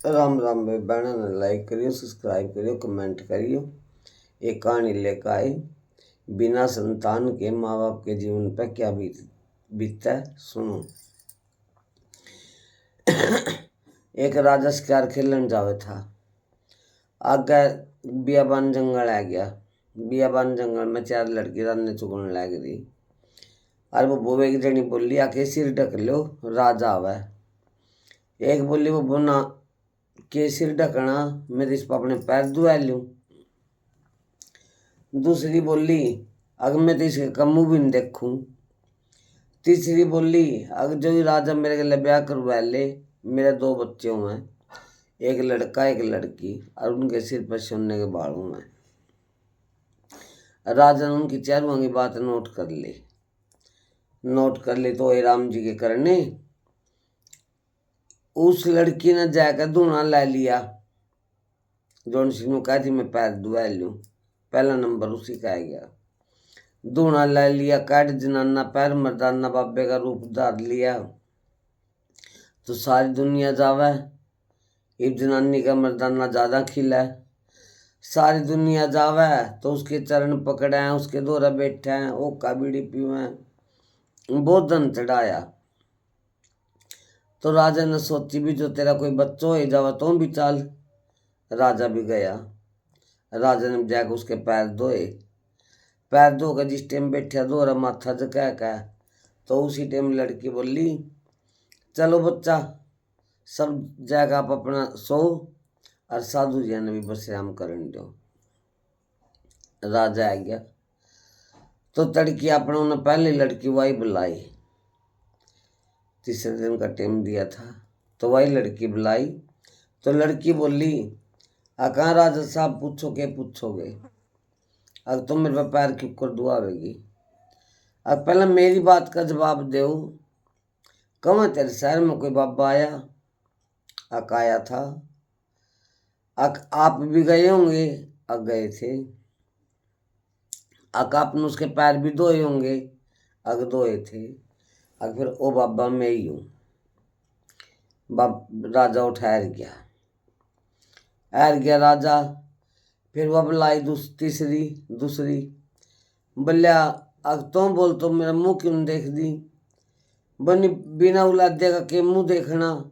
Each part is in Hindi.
राम राम भाई बहनों ने लाइक करियो, सब्सक्राइब करियो, कमेंट करियो। एक कहानी लेकर आए, बिना संतान के माँ बाप के जीवन पर क्या बीतता है, सुनो। एक राजा शिकार खेलन जावे था। आगे बियाबान जंगल आ गया। बियाबान जंगल में 4 लड़की रान्ने चुगने लग रही। और वो बोवे एक जनी बोली, आके सिर ढक लो, राजा आवे। एक बोली, वो बोना के सिर ढकना, मैं इस पर अपने पैर धुआ लूं। दूसरी बोली, अगर मैं तो इसके कमू भी नहीं देखूं। तीसरी बोली, अगर जो ही राजा मेरे लिए ब्याह करवा ले, मेरे 2 बच्चे हुए, एक लड़का एक लड़की, और उनके सिर पर सोने के बाल हुए। राजा ने उनकी चारों की बात नोट कर ली तो राम जी के करने उस लड़की ने जाकर धूना ले लिया। जोन सिंह कहती मैं पैर धुआ लूं, पहला नंबर उसी का आ गया। धूना ले लिया, काट जनाना पैर मर्दाना बाबे का रूप धार लिया। तो सारी दुनिया जावे, इब जनानी का मर्दाना ज्यादा खिला। सारी दुनिया जावे तो उसके चरण पकड़े, उसके द्वारा बैठे, ओ का बीड़ी पीवे, बहुत धन चढ़ाया। तो राजा ने सोची भी जो तेरा कोई बच्चो हो जावा तो भी चाल। राजा भी गया। राजा ने जाकर उसके पैर धोए। पैर धोकर जिस टाइम बैठा दोहरा माथा झुका का, तो उसी टाइम लड़की बोली, चलो बच्चा सब जाकर आप अपना सो, और साधु जी ने भी विश्राम करने दो। राजा आ गया तो तड़की अपने उन्हें पहली लड़की वही बुलाई। तीसरे दिन का टाइम दिया था तो वही लड़की बुलाई। तो लड़की बोली, कहाँ राजा साहब पूछो के पूछोगे, अब तुम मेरे पैर क्यों कर दुआवेगी। अब पहले मेरी बात का जवाब दो, कहाँ तेरे शहर में कोई बाबा आया। आया था। आप भी गए होंगे। गए थे। आपने उसके पैर भी धोए होंगे। धोए थे। फिर ओ बाबा मैं ही हूँ। राजा उठायर गया राजा। फिर वह बुलाई दूसरी बल्ला, अब तुम बोल तो मेरा मुंह क्यों नहीं देख दी। बनी बिना उलादे का के मुंह देखना,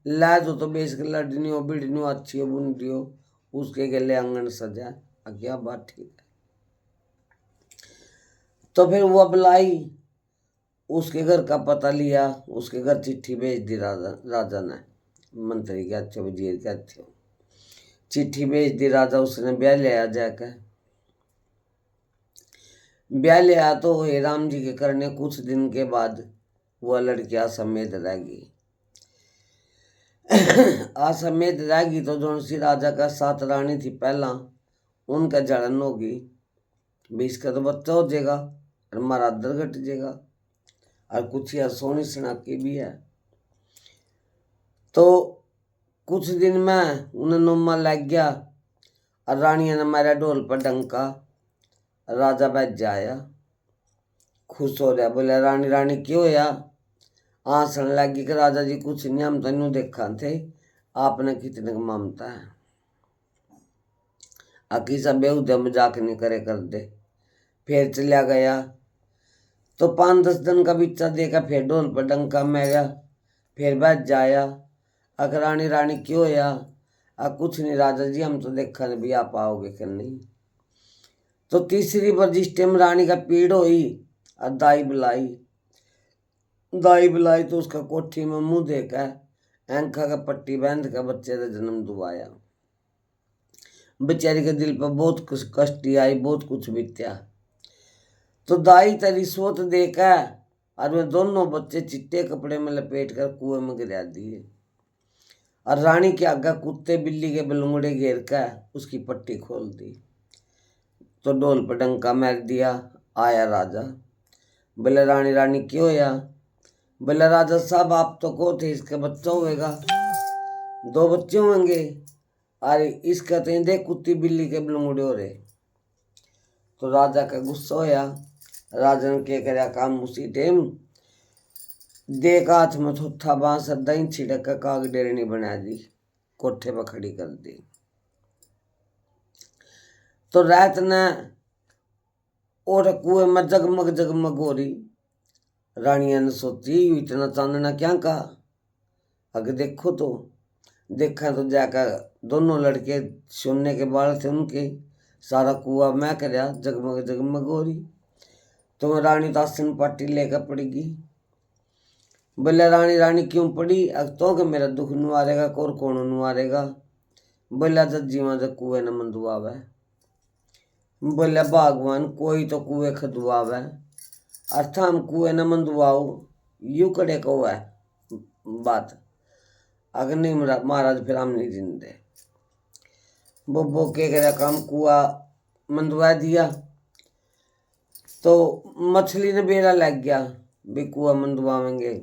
लाज हो तो बेच के लड़नी हो बिड़नी हो अच्छी हो बुनती हो, उसके गले आंगन सजा। क्या बात ठीक है। तो फिर वह बुलाई, उसके घर का पता लिया, उसके घर चिट्ठी भेज दी राजा ने। मंत्री के अच्छे वजीर के अच्छे चिट्ठी भेज दी राजा। उसने ब्याह ले आया जाकर। ब्याह ले आया तो हे राम जी के करने कुछ दिन के बाद वह लड़की असमेत रहेगी। असमेत रहेगी तो जो सी राजा का 7 रानी थी पहला, उनका जलन होगी, भी इसका तो बच्चा हो जाएगा और हमारा दर घट जाएगा। और कुछ यह सोनी सनाकी भी है। तो कुछ दिन में उन्हें नोमा लग गया और रानिया ने मारा ढोल पर डंका। राजा बैठ जाया, खुश हो रहा, बोले रानी रानी क्यों या। हंसन लगी कि राजा जी कुछ नहीं, हम तेन देखा थे, आपने कितने ममता है। अकी सब बेहुदा मजाक नहीं करे कर दे। फिर चला गया तो 5-10 दिन का बिच्चा देखा, फिर ढोल पर डंका मारा, फिर बैठ जाया। अगर रानी रानी क्यों या। कुछ नहीं राजा जी, हम तो देखा नहीं भी आप आओगे कि नहीं। तो तीसरी बार जिस टाइम रानी का पीड़ हुई और दाई बुलाई तो उसका कोठी में मुंह देखा, आंखा का पट्टी बांध का बच्चे का जन्म दुआया। बेचारी के दिल पर बहुत कुछ कष्ट आई, बहुत कुछ बीत्या। तो दाई तेरी सोत देखा और वे दोनों बच्चे चिट्टे कपड़े में लपेट कर कुएं में गिरा दिए। और रानी के आगे कुत्ते बिल्ली के बलूंगड़े घेर कर उसकी पट्टी खोल दी। तो ढोल पर डंका मार दिया। आया राजा, बोले रानी रानी क्यों या। बोले राजा साहब आप तो को थे, इसका बच्चा होएगा, 2 बच्चे होंगे, अरे इसका तो देख कुत्ती बिल्ली के बलूंगड़े हो रहे। तो राजा का गुस्सा होया। राजा ने क्या कराया काम, उसी टाइम देख हाथ में थोथा बांस दही छिड़क का काग डेरनी बना दी। कोठे पर खड़ी कर दी। तो रात ने और कुएं में जगमग जगमग हो रही। रानिया ने सोची इतना चांदना क्या का। अगर देखो तो देखा तो जाकर दोनों लड़के सोने के बाल थे उनके, सारा कुआ मैं करया जगमग जगमग हो रही। तो रानी तो आसन पाटी लेकर पड़ेगी। बोले रानी रानी क्यों पड़ी, अब तो के मेरा दुख नुआरेगा और कौन नुआरेगा। बोला जब जीवा जब कुएं न मंदुआवे। बोले भगवान कोई तो कुएं खदुआवे, अर्थ हम कुएं न मंदुआओ यू कड़े को है बात। अगर नहीं महाराज फिर हम नहीं जिंदे। वो के करा काम कुआ मंदुआ दिया। तो मछली ने बेरा लग गया भी कुआ मंदुआवेंगे।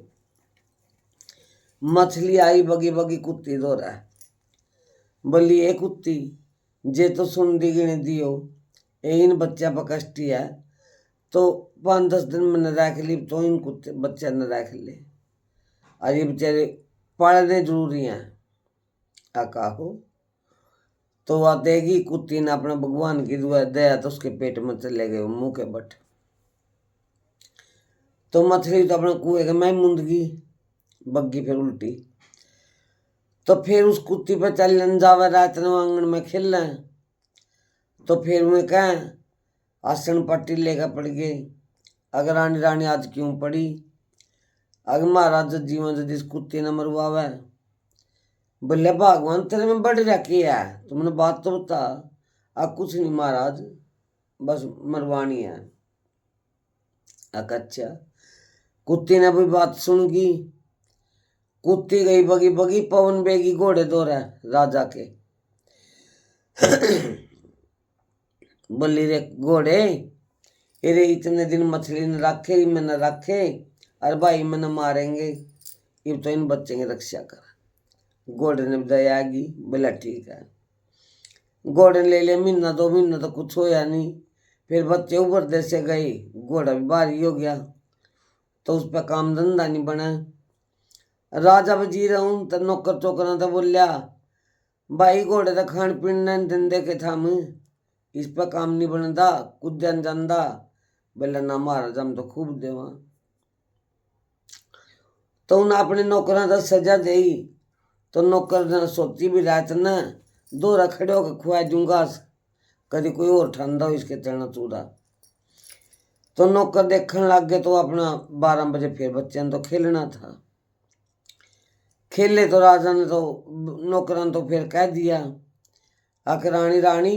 मछली आई बगी बगी कुत्ती दो रहा है। बोली ए कुत्ती जे तो सुन दी गिने दियो इन बच्चा पकष्टी है तो 5-10 दिन में रख ली तो इन कुत्ते बच्चे न रख ले। और ये बेचारे पालने जरूरी हैं आका हो। तो वह देगी कुत्ती ने अपने भगवान की दुआ दया तो उसके पेट में चले गए मुंह के बट। तो मछली तो अपने कुएं के मैं मुंदगी बग्गी फिर उल्टी। तो फिर उस कुत्ती पर चलन जावे रात न आंगन में खेल रहे। तो फिर उन्हें कहें आसन पट्टी लेकर पड़ गए। अगर रानी रानी आज क्यों पड़ी, अगर महाराज जीवन जब इस कुत्ती ने मरवावे। बोले भगवान तेरे में बढ़ रखी है तुमने बात तो बता। अब कुछ नहीं महाराज बस मरवानी है। अच्छा कुत्ती ने भी बात सुनगी। कुत्ती गई बगी बगी पवन बेगी घोड़े दो रहे राजा के। बोली रे घोड़े अरे इतने दिन मछली न रखे मैंने रखे अरे भाई मैंने मारेंगे ये तो इन बच्चे की रक्षा कर। घोड़े ने दया आ गई। बोला ठीक है। घोड़े ले ले महीना 2 महीना तो कुछ होया नहीं। फिर बच्चे ऊपर देश गए घोड़ा भी भारी हो गया तो उस पर काम धंधा नहीं बना। राजा वजीर हूँ तो नौकर चौकरा तो बोलिया भाई घोड़े तो खान पीन धंधे के थाम इस पर काम नहीं बनता कुछ जन जानदा। बोला ना महाराज हम तो खूब देवा। तो उन्हें अपने नौकरा तो सजा दे। तो नौकर ने सोची भी रात न 2 रखड़े होकर खुआ दूंगा कभी कोई और ठंडा हो इसके चढ़ना चूड़ा। तो नौकर देखने लग गए तो अपना 12 बजे फिर बच्चे ने तो खेलना था। खेले तो राजा ने तो नौकरा ने तो फिर कह दिया आखिर रानी रानी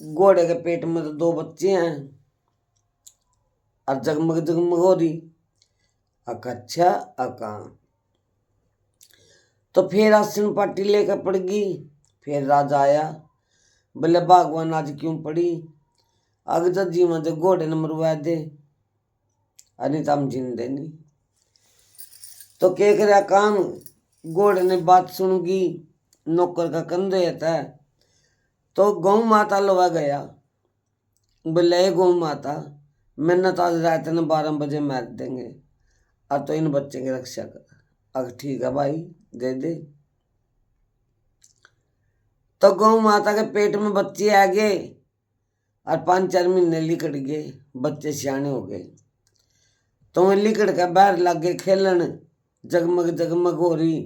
घोड़े के पेट में तो 2 बच्चे हैं और जगमग जगमग हो रही। अच्छा अका तो फिर आसन पाटी लेकर पड़ गई। फिर राजा आया। बोले भगवान आज क्यों पड़ी, अग जब जीवन जब घोड़े ने मरवा दे अरे तो हम जिंदे नहीं। तो क्या करा काम घोड़े ने बात सुनगी नौकर का कंधे था। तो गौ माता लवा गया। बोले गौ माता मैंने तो आज रात ने 12 बजे मार देंगे अब तो इन बच्चे की रक्षा कर। अगर ठीक है भाई दे दे। तो गौ माता के पेट में बच्चे आ गए और 5-4 महीने लिकड़ गए बच्चे सियाने हो गए। तो लिकड़ का बाहर लग गए खेलन जगमग जगमग हो रही।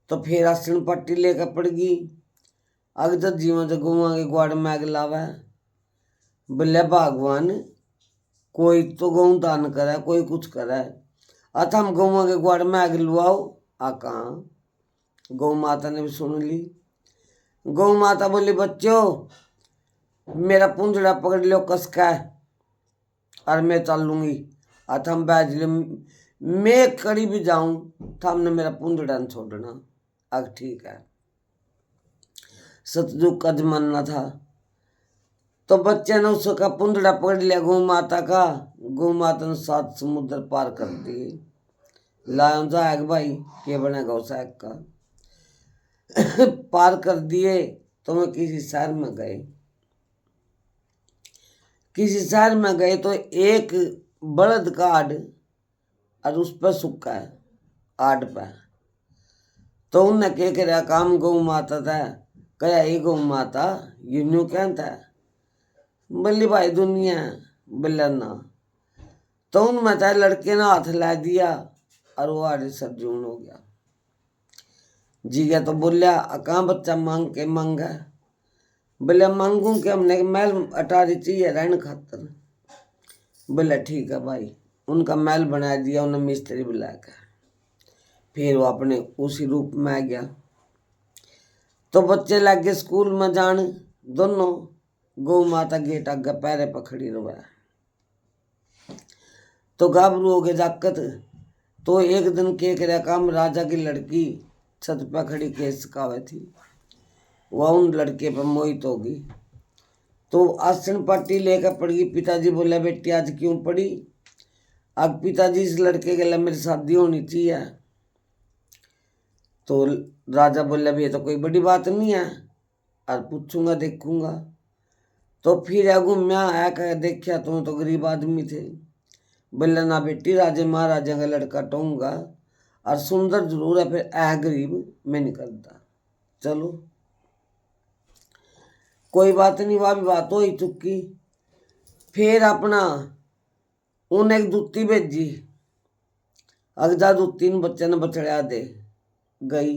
तो फिर आसन पट्टी लेकर पड़ गई। अग जब जीवन जब गुआ के ग्वाड़ में आग लावा। बोले भगवान कोई तो गऊ दान करे कोई कुछ करे अथ हम गौवा के ग्वाड़ में आग लुआओ आका। गौ माता ने भी सुन ली। गौ माता बोली बच्चों मेरा पुंजड़ा पकड़ लो कसका और मैं चल लूंगी अथ हम बैज लो मैं कड़ी भी जाऊं तो हमने मेरा पुंजड़ा न छोड़ना। अब ठीक है। सतयुग का जमाना था। तो बच्चे ने उसका पुंजड़ा पकड़ लिया गौ माता का। गौ माता ने 7 समुद्र पार कर दिए। लाया जाएगा भाई के बनेगा उस आग का। पार कर दिए तो मैं किसी शहर में गए। किसी शहर में गए तो एक बलद का आड़ और उस पर सूखा है आड़ पे। तो उनने क्या कराया काम गौ माता था कया ये गौ माता ये न्यू क्या था बल्ली भाई दुनिया बल्ला ना। तो उन मता लड़के ने हाथ ला दिया और वो आड़े सर जून हो गया। जी गया तो बोलिया कहाँ बच्चा मांग के मांगा बोले मांगू के हमने महल अटारी चाहिए रहने खातर। बोले ठीक है भाई उनका महल बना दिया उन्हें मिस्त्री बुला कर। फिर वो अपने उसी रूप में आ गया। तो बच्चे लगे स्कूल में जान दोनों गौ माता गेट आगे पैरे पकड़ी रहा। तो घाबरू हो गए जाकत। तो एक दिन के कराया काम राजा की लड़की छत पर खड़ी केस कावे थी वह उन लड़के पर मोहित होगी। तो आसन पट्टी लेकर पड़ गई। पिताजी बोले बेटी आज क्यों पड़ी। अब पिताजी इस लड़के के लिए मेरी शादी होनी चाहिए। तो राजा बोले भी ये तो कोई बड़ी बात नहीं है और पूछूंगा देखूंगा। तो फिर अगू मैं आया कर देखा तो गरीब आदमी थे। बोले ना बेटी राजे महाराजा का लड़का टोंगा और सुंदर जरूर है फिर गरीब मैं नहीं करता। चलो कोई बात नहीं वह भी बात हो ही चुकी। फिर अपना उन्हें एक दूती भेजी अगजा दूती ने बच्चे ने बछड़िया दे गई।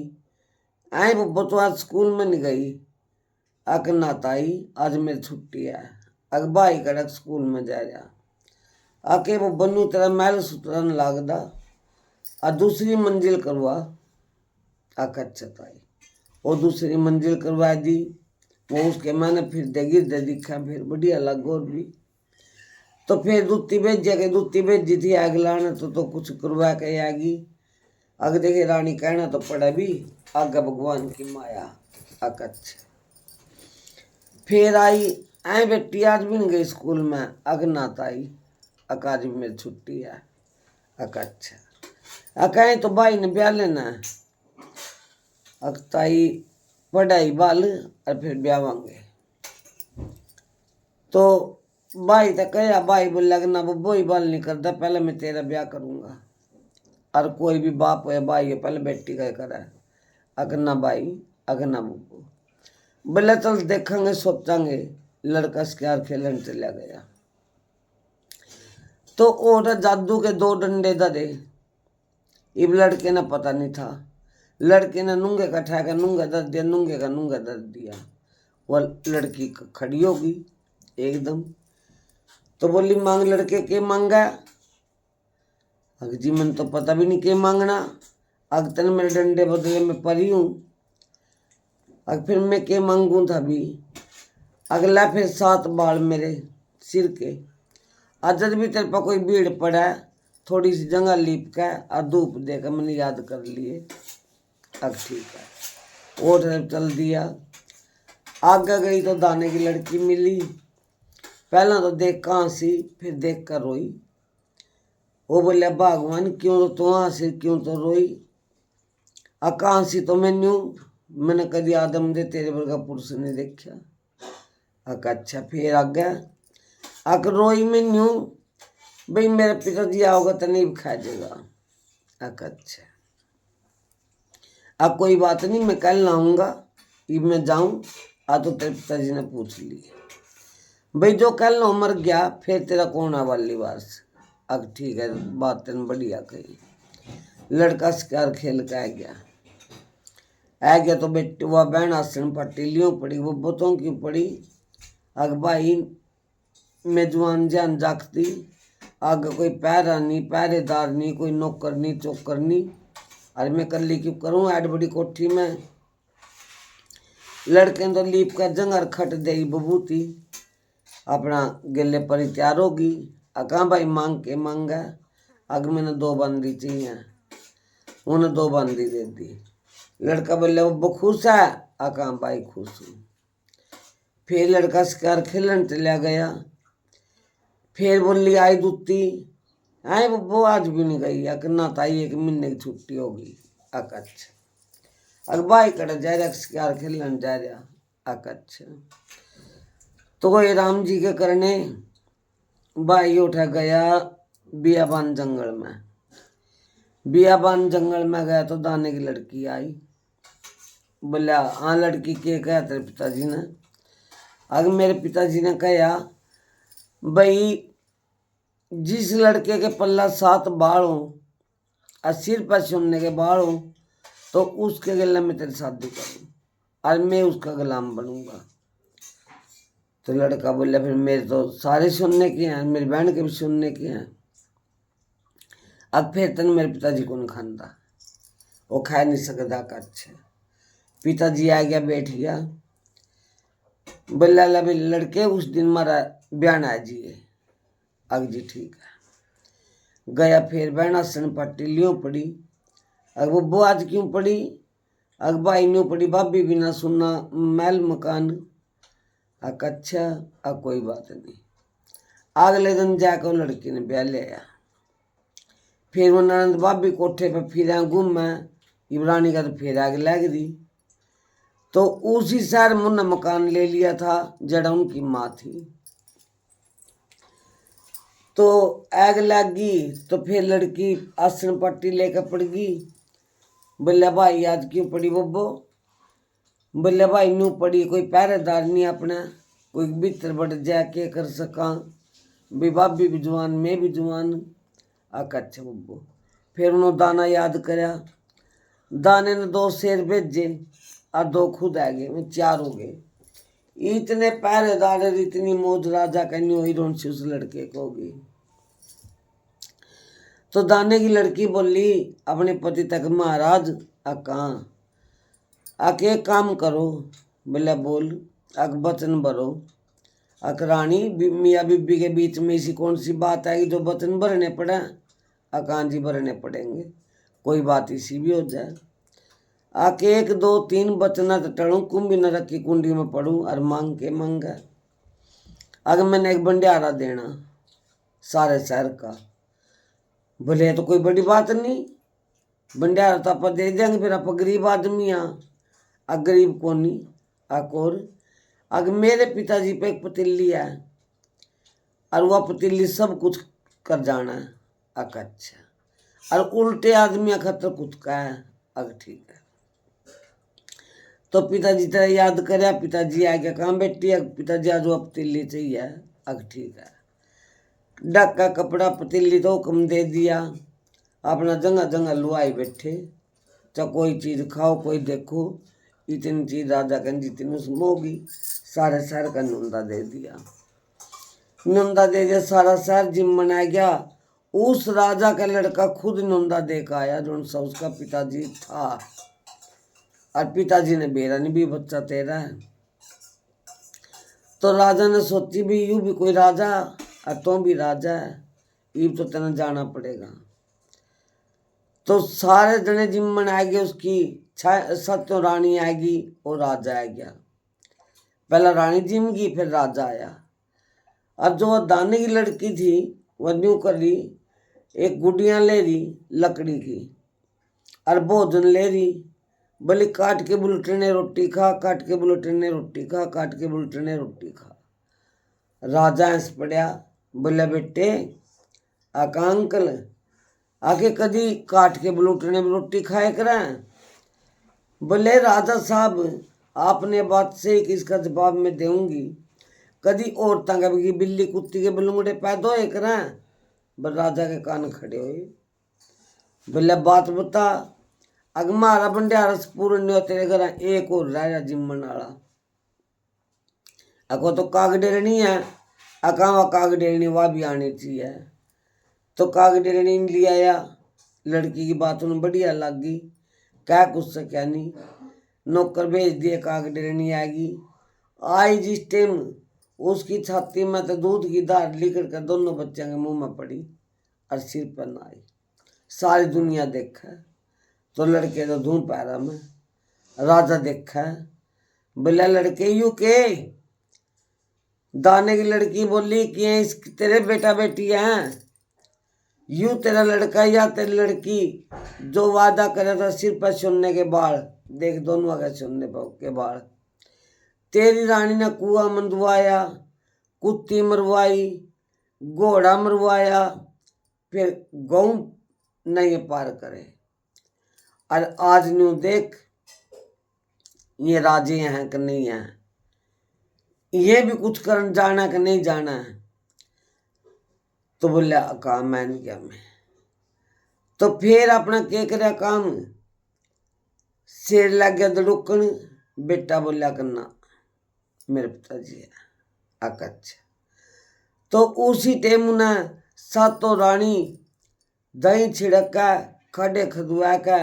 आए बब्बो तो आज स्कूल में नहीं गई। अक नाताई आज मेरी छुट्टी है। अक भाई कड़क स्कूल में जा रहा आके वो बन्नू तेरा महल सुतरन लागदा और दूसरी मंजिल करवा आक अच्छा ताई वो दूसरी मंजिल करवा दी। वो उसके मैंने फिर देगी दे दिखा फिर बढ़िया लग और भी। तो फिर दूती भेजा के दूती भेजी थी आग लाने तो कुछ करवा के आगी। अग देखे रानी कहना तो पड़ा भी आगे भगवान की माया आक अच्छा। फिर आई ऐ बेटी आज भी नहीं गई स्कूल में अग नात आई अकाज भी मेरी छुट्टी है अक अच्छा। अकाई तो भाई ने ब्याह लेना है अकताई पढ़ाई बाल और फिर ब्यावांगे। तो भाई तो कहा भाई बोला कि ना बब्बो ही बाल नहीं करता पहले मैं तेरा ब्याह करूंगा। और कोई भी बाप है भाई है पहले बेटी का करा अगना भाई अगना बब्बो। बोले चल देखेंगे सोचांगे लड़का स्क्यार खेलने चला गया। तो और जादू के 2 डंडे धरे। इब लड़के ने पता नहीं था। लड़के ने नूंगे का ठा कर नूंगा दर दिया नूंगे का नूंगा दर दिया। वह लड़की खड़ी होगी एकदम। तो बोली मांग लड़के के मांगा। अग जी मन तो पता भी नहीं के मांगना। अग तन मेरे डंडे बदले में परी हूँ। अग फिर मैं के मांगू था भी। अगला फिर 7 बाल मेरे सिर के। अजर भी तेरे पर कोई भीड़ पड़ा थोड़ी सी जगह लीप के और धूप देकर मैंने याद कर लिए। अब ठीक है और चल दिया। आगे गई तो दाने की लड़की मिली। पहला तो देख कहाँ सी फिर देख कर रोई। वो बोले भगवान क्यों तो हंसी क्यों तो रोई। कहाँ सी तो मैंने कभी आदम दे तेरे वर्गा पुरुष ने देखा। अच्छा फिर आगे अक रोई मैन्यू भाई मेरे पिताजी आओगे तो नहीं खा जाएगा। अच्छा अब कोई बात नहीं मैं कल लाऊंगा ये मैं जाऊं तो तेरे पिताजी ने पूछ लिया भाई जो कल ना मर गया फिर तेरा कौन है वाली वारस। अब ठीक है बात तेन बढ़िया कही। लड़का शिकार खेल के आ गया तो बेटी वह बहन आसन पट्टी लियो पड़ी वो बुतों की पड़ी। अग भाई मेजवान जान जागती आगे कोई पैरा नहीं पहरेदार नहीं कोई नौकर नहीं चौकर नहीं। अरे मैं कल्ली क्यों करूँ ऐड बड़ी कोठी में। लड़के तो लीप कर जंगर खट दे बबूती अपना गिले पर तैयार होगी। कहाँ भाई मांग के मांगा। अग मैंने 2 बंदी चाहिए उन्हें 2 बंदी दे दी। लड़का बोले वो खुश है कहाँ भाई खुश हूँ। फिर लड़का शिकार खेलन चला गया। फिर बोली आई दूती आए वो आज भी नहीं गई अक ना ताई 1 महीने की छुट्टी होगी। अक अच्छा अक भाई कड़ा जा रहा शिकार खेलन जा रहा। अक अच्छा तो ये राम जी के करने भाई उठा गया बियाबान जंगल में। बियाबान जंगल में गया तो दाने की लड़की आई। बोला हाँ लड़की के कहा तेरे पिताजी ने। अगर मेरे पिताजी ने कहा भाई जिस लड़के के पल्ला 7 बाल हो और सिर पर सुनने के बाल हो तो उसके गले में तेरी शादी करूँ और मैं उसका गुलाम बनूंगा। तो लड़का बोला फिर मेरे तो सारे सुनने के हैं, मेरी बहन के भी सुनने के हैं, अब फिर तेन मेरे पिताजी को नहीं खानता, वो खा नहीं सकता। का अच्छा पिताजी आ गया, बैठ गया, बोला भाई लड़के उस दिन मारा बयान आ जिए। अग जी ठीक है। गया फिर बहन आसन पट्टी लियो पड़ी। अग वो आज क्यों पड़ी? अग भाई न्यू पड़ी भाभी बिना सुनना महल मकान। अच्छा अब कोई बात नहीं। अगले दिन जाकर लड़की ने ब्याह ले आया। फिर वो ननद भाभी कोठे पर फिर घूम इब्रानी का तो फिर आगे लग दी। तो उसी शहर में उन्होंने मकान ले लिया था जड़ा उनकी माँ थी। तो आग लगी तो फिर लड़की आसन पट्टी लेकर पड़ गई। बोले भाई आज क्यों पड़ी बब्बो? बोले भाई नू पड़ी कोई पहरेदार नहीं अपना, कोई भीतर बढ़ जाके कर सका, भी भाभी भी जवान मैं भी जवान। अच्छा बब्बो। फिर उन्होंने दाना याद करया, दाने ने 2 शेर भेजे और 2 खुद आ गए, 4 हो गए। इतने पहरेदार इतनी मौज राजा कहनी हुई रोन से उस लड़के को होगी। तो दाने की लड़की बोली अपने पति तक महाराज कहाँ आके एक काम करो। बोला बोल। अक बचन भरो। अक रानी मियाँ बीबी के बीच में ऐसी कौन सी बात आएगी जो बचन भरने पड़े? अकान जी भरने पड़ेंगे, कोई बात इसी भी हो जाए। आके 1 2 3 बचना तो टड़ू कुंभी न रखी कुंडी में पड़ू और मांग के मंगा। अगर मैंने एक बंडियारा देना सारे शहर का। बोले तो कोई बड़ी बात नहीं, भंडारा तो आप दे देंगे, फिर आप गरीब आदमी आ गरीब को नहीं आकोर। अगर मेरे पिताजी पे एक पतीली है और वह पतीली सब कुछ कर जाना है। अच्छा और उल्टे आदमी खतर कुछ का है। अग ठीक है। तो पिताजी तेरा याद करे, पिताजी आ गया कहाँ बैठी है? पिताजी आज वो पतीली चाहिए। अग ठीक है। डक का कपड़ा पतीली तो हुक्म दे दिया, अपना जगह जगह लुआई बैठे, चाहे कोई चीज खाओ कोई देखो। इतनी चीज राजा कह जितनी उसमें होगी सारे शहर का नुंदा दे दिया। नुंदा दे दिया, सारा शहर जिम मना गया। उस राजा का लड़का खुद नुंदा दे कर आया जो उसका पिताजी था। और पिताजी ने बेरा नहीं भी बच्चा तेरा है। तो राजा ने सोची भी यूं भी कोई राजा और तुम भी राजा है, ये तो तेना जाना पड़ेगा। तो सारे जने जिम्मन आएगी, उसकी 7 रानी आएगी और राजा आ गया। पहला रानी जिम गई फिर राजा आया। और जो वह दाने की लड़की थी वह न्यू कर ली, एक गुडिया ले रही लकड़ी की और भोजन ले रही। बोली काट के बुलटने रोटी खा, काट के बुलटने रोटी खा, काट के बुलटने रोटी खा। राजा हंस पड़िया। बोले बेटे आका अंकल आके कदी काट के बुलटने में रोटी खाए करें? बोले राजा साहब आपने बात से किसका जवाब मैं दूंगी, कदी औरतां का भी बिल्ली कुत्ती के बलूंगड़े पैदा होए करें? बल राजा के कान खड़े हुए। बोले बात बता, अग मारा भंडारा पूर्ण नहीं हो तेरे घर एक और रह जिम्मन वाला। अको तो काग डेरनी है, अकावा काग डेरनी वह भी आनी चाहिए। तो काग डेरनी ले आया। लड़की की बात उन्हें बढ़िया लग गई, क्या कुछ से क्या नहीं। नौकर भेज दिए, काग डेरनी आएगी। आई जिस टाइम उसकी छाती में तो दूध की धार लिकड़ कर दोनों बच्चों के मुंह में पड़ी और सिर पर न आई। सारी दुनिया देखा तो लड़के तो धूम पैरा में। राजा देखा बोला लड़के यू के? दाने की लड़की बोली कि तेरे बेटा बेटी हैं, यू तेरा लड़का या तेरी लड़की जो वादा करे था सिर पर सुनने के बाल, देख दोनों के सुनने के बाल। तेरी रानी ने कुआ मंदवाया, कुत्ती मरवाई, घोड़ा मरवाया, फिर गऊ नहीं पार करे। और आज न्यू देख ये राजे हैं कि नहीं हैं, ये भी कुछ करन जाना कि नहीं जाना है। तो बोला काम मैंने किया मैं। तो फिर अपना क्या करे काम, शेर लग गया दड़ुकन। बेटा बोला करना मेरे पिताजी है आका। अच्छा तो उसी टाइम ने सातों रानी दही छिड़क का खड़े खदुआ का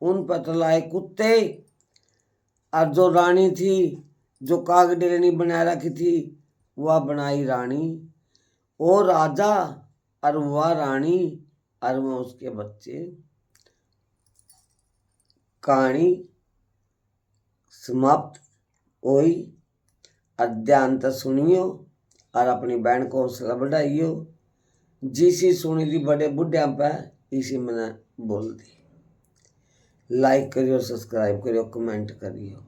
उन पर तलाए कुत्ते। और जो रानी थी, जो कागडेरनी बना रखी थी, वह बनाई रानी। और राजा और वह रानी और वह उसके बच्चे। कहानी समाप्त हुई। अध्याय तक सुनियो और अपनी बहन को हौसला बढ़ाइयो। जिसी सुनी थी बड़े बुढ़िया पे इसी मैंने बोल दी। लाइक करियो, सब्सक्राइब करियो, कमेंट करियो।